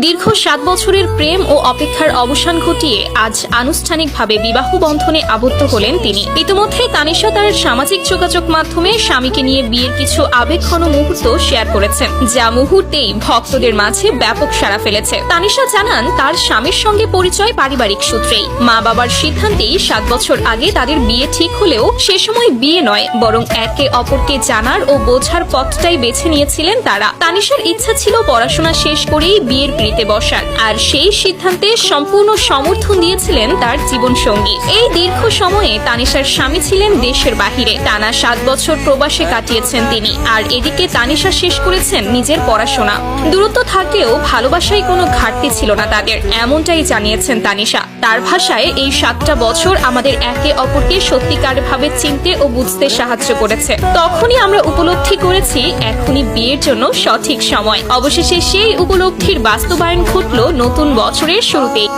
দীর্ঘ 7 বছরের প্রেম ও অপেক্ষার অবসান ঘটিয়ে আজ আনুষ্ঠানিকভাবে বিবাহ বন্ধনে আবদ্ধ হলেন তিনি। ইতিমধ্যে তানিশা তার সামাজিক যোগাযোগ মাধ্যমে স্বামীকে নিয়ে বিয়ের কিছু আবেগঘন মুহূর্ত শেয়ার করেছেন, যা মুহূর্তেই ভক্তদের মাঝে ব্যাপক সাড়া ফেলেছে। তানিশা জানান, তার স্বামীর সঙ্গে পরিচয় পারিবারিক সূত্রেই। মা বাবার সিদ্ধান্তেই 7 বছর আগে তাদের বিয়ে ঠিক হলেও সে সময় বিয়ে নয়, বরং একে অপরকে জানার ও বোঝার পথটাই বেছে নিয়েছিলেন তারা। তানিশার ইচ্ছা ছিল পড়াশোনা শেষ করেই বিয়ের পিঁড়িতে বসার, আর সেই সিদ্ধান্তে সম্পূর্ণ সমর্থন দিয়েছিলেন তার জীবনসঙ্গী। এই দীর্ঘ সময়ে তানিশার স্বামী ছিলেন দেশের বাহিরে। টানা 7 বছর প্রবাসে কাটিয়েছেন তিনি, আর এদিকে তানিশা শেষ করেছেন নিজের পড়াশোনা। দূরত্ব থাকলেও ভালোবাসায় কোনো ঘাটতি ছিল না তাদের, এমনটাই জানিয়েছেন তানিশা। তার ভাষায়, এই 7টা বছর আমাদের একে অপরকে সত্যিকারভাবে চিনতে ও বুঝতে সাহায্য করেছে। তখনই আমরা উপলব্ধি করেছি এখনই বিয়ের জন্য সঠিক সময়। অবশেষে সেই উপলব্ধির বাস্তবায়ন ঘটল নতুন বছরের শুরুতেই।